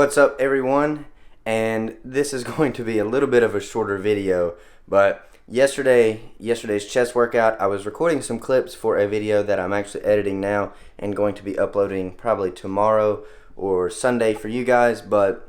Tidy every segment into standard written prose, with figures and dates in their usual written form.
What's up, everyone? And this is going to be a little bit of a shorter video, but yesterday's chest workout, I was recording some clips for a video that I'm actually editing now and going to be uploading probably tomorrow or Sunday for you guys, but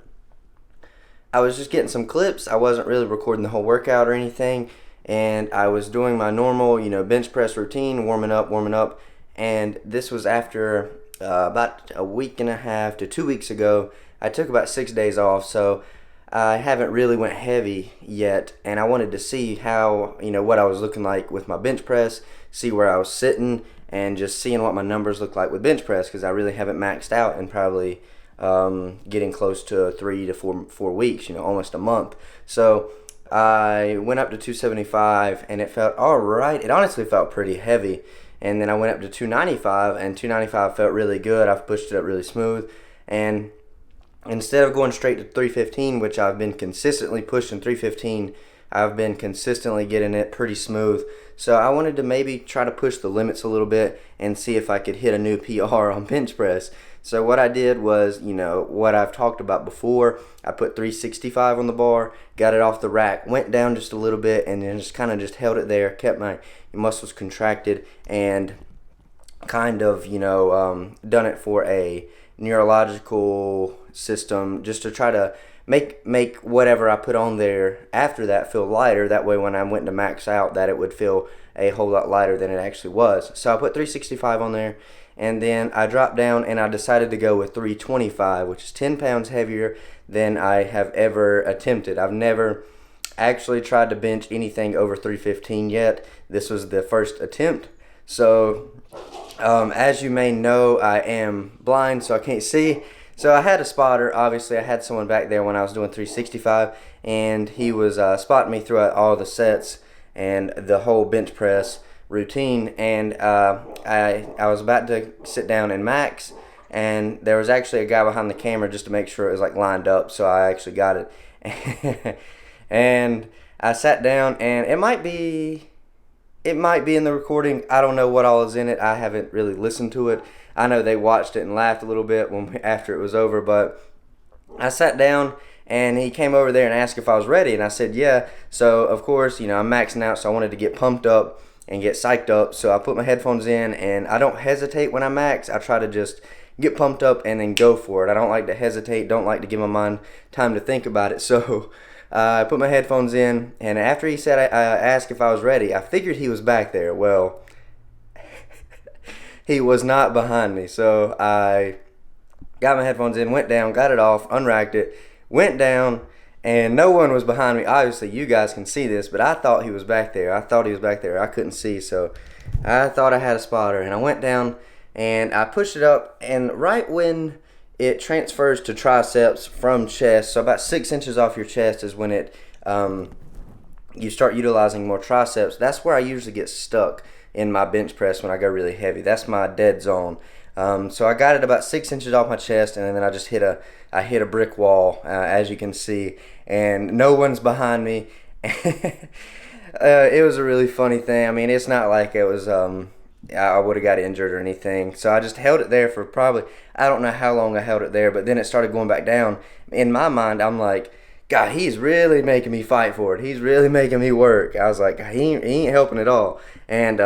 I was just getting some clips. I wasn't really recording the whole workout or anything, and I was doing my normal, bench press routine, warming up, and this was after about a week and a half to 2 weeks ago. I took about 6 days off, so I haven't really went heavy yet, and I wanted to see how, what I was looking like with my bench press, see where I was sitting, and just seeing what my numbers look like with bench press, because I really haven't maxed out in probably getting close to 3 to 4 weeks, almost a month. So I went up to 275, and it felt all right. It honestly felt pretty heavy, and then I went up to 295, and 295 felt really good. I've pushed it up really smooth, and instead of going straight to 315, which I've been consistently pushing 315, I've been consistently getting it pretty smooth. So I wanted to maybe try to push the limits a little bit and see if I could hit a new PR on bench press. So what I did was, what I've talked about before. I put 365 on the bar, got it off the rack, went down just a little bit, and then just kind of just held it there, kept my muscles contracted, and kind of, done it for a neurological system, just to try to make whatever I put on there after that feel lighter. That way when I went to max out, that it would feel a whole lot lighter than it actually was. So I put 365 on there, and then I dropped down and I decided to go with 325, which is 10 pounds heavier than I have ever attempted. I've never actually tried to bench anything over 315 yet. This was the first attempt. So as you may know, I am blind, so I can't see. So I had a spotter. Obviously, I had someone back there when I was doing 365, and he was spotting me throughout all the sets and the whole bench press routine. And I was about to sit down and max, and there was actually a guy behind the camera just to make sure it was like lined up. So I actually got it, and I sat down, and it might be in the recording. I don't know what all is in it. I haven't really listened to it. I know they watched it and laughed a little bit after it was over, but I sat down and he came over there and asked if I was ready, and I said yeah. So of course, I'm maxing out, so I wanted to get pumped up and get psyched up. So I put my headphones in, and I don't hesitate when I max. I try to just get pumped up and then go for it. I don't like to hesitate, don't like to give my mind time to think about it. So I put my headphones in, and after he said, I asked if I was ready, I figured he was back there. Well, he was not behind me. So I got my headphones in, went down, got it off, unracked it, went down, and no one was behind me. Obviously, you guys can see this, but I thought he was back there. I couldn't see, so I thought I had a spotter, and I went down, and I pushed it up, and right when it transfers to triceps from chest, so about 6 inches off your chest is when it you start utilizing more triceps. That's where I usually get stuck in my bench press when I go really heavy. That's my dead zone. So I got it about 6 inches off my chest, and then I just hit a brick wall, as you can see, and no one's behind me. It was a really funny thing. I mean, it's not like it was I would have got injured or anything. So I just held it there for probably, I don't know how long I held it there, but then it started going back down. In my mind, I'm like, God, he's really making me fight for it. He's really making me work. I was like, he ain't helping at all. And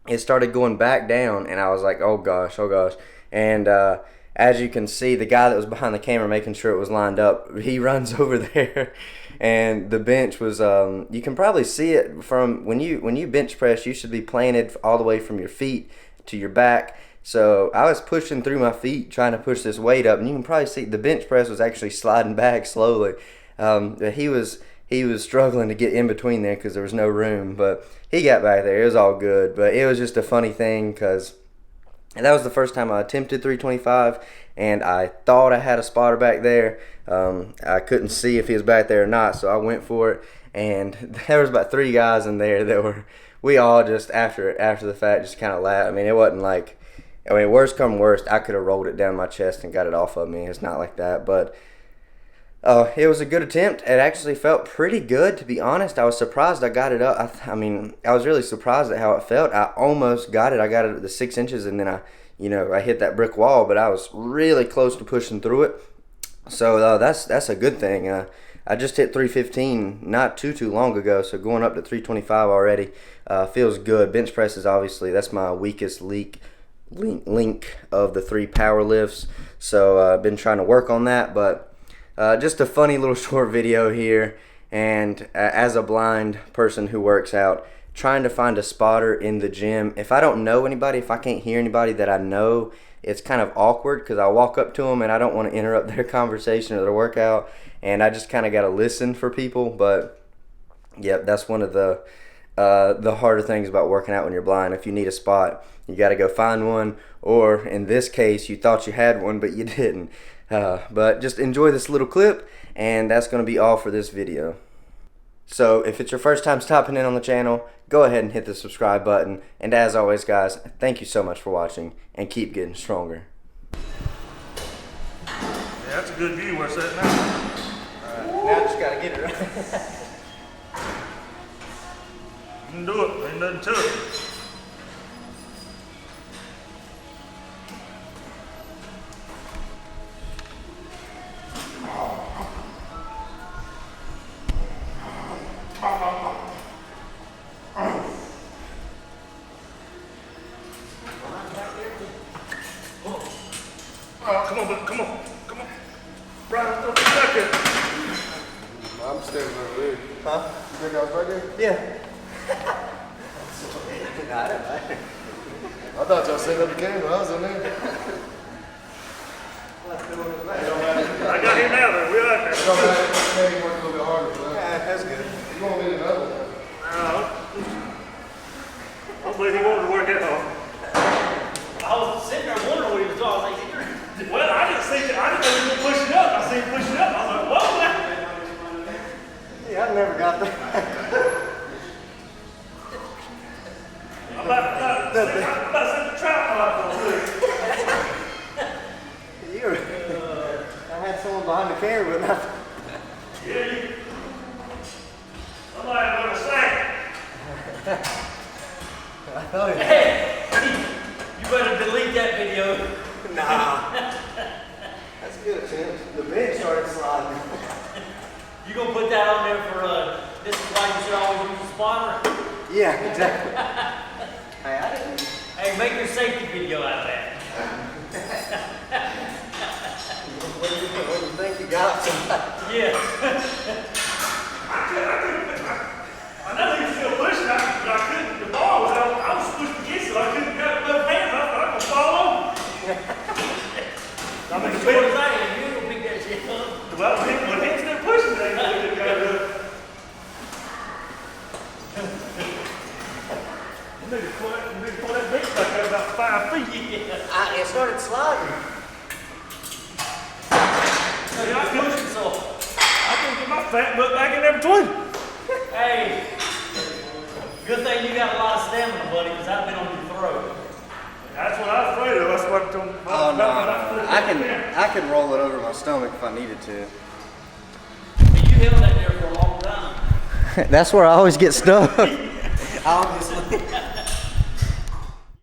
it started going back down, and I was like, oh gosh. And as you can see, the guy that was behind the camera making sure it was lined up, he runs over there, and the bench was, you can probably see it from when you bench press, you should be planted all the way from your feet to your back. So I was pushing through my feet trying to push this weight up, and you can probably see the bench press was actually sliding back slowly. He was struggling to get in between there because there was no room, but he got back there. It was all good, but it was just a funny thing because that was the first time I attempted 325, and I thought I had a spotter back there. I couldn't see if he was back there or not, so I went for it, and there was about 3 guys in there that we all just after the fact just kind of laughed. I mean, it wasn't like, worst come worst, I could have rolled it down my chest and got it off of me. It's not like that, but it was a good attempt. It actually felt pretty good, to be honest. I was surprised I got it up. I was really surprised at how it felt. I almost got it. I got it at the 6 inches, and then I hit that brick wall, but I was really close to pushing through it. So that's a good thing. I just hit 315 not too long ago, so going up to 325 already feels good. Bench press is obviously, that's my weakest link of the 3 power lifts, so I've been trying to work on that. But just a funny little short video here, and as a blind person who works out, trying to find a spotter in the gym. If I don't know anybody, if I can't hear anybody that I know, it's kind of awkward because I walk up to them and I don't want to interrupt their conversation or their workout, and I just kind of got to listen for people. But yeah, that's one of the harder things about working out when you're blind. If you need a spot, you got to go find one, or in this case, you thought you had one but you didn't. But just enjoy this little clip, and that's going to be all for this video. So if it's your first time stopping in on the channel, go ahead and hit the subscribe button. And as always, guys, thank you so much for watching, and keep getting stronger. Yeah, that's a good view where it's at now. Now I just gotta get it right. You can do it, ain't nothing to it. Come on. Brian, don't be back there. I'm standing over there. Huh? You think I was right there? Yeah. I thought y'all set up the camera. I was in there. I got him out there. We're out there. Y'all made me work a little bit harder for that. Yeah, that's good. You want me to know? I believe he wanted to work it out. I was sitting there wondering what he was doing. I was like, Well, I didn't know he was pushing up. I seen him pushing up. I was like, whoa, man. Yeah, I never got that. I'm about to set the trap on I had someone behind the camera, but not. Yeah, you. Somebody going to say. hey, you better delete that video. Nah. That's good, Tim. The bench started sliding. You gonna put that on there for this is why you should always use a spotter? Yeah, exactly. Hey, I didn't. Hey, make your safety video out of that. What do you think you got? Yeah. I know he was still pushing, but I couldn't. The ball was out. I was pushed against it. I couldn't grab both hands. I thought I was going to fall over. I mean, As short as I am, you gonna pick that shit up. well, when he's still pushing, they couldn't grab it. You need to pull that bench back there about 5 feet. Yeah. It started sliding. Yeah, I'm pushing so. I can get my fat butt back in there between. Hey, good thing you got a lot of stamina, buddy, because I've been on your throat. That's what I was afraid of. That's what I told him. Oh no. I can roll it over my stomach if I needed to. You held that there for a long time. That's where I always get stuck. Obviously.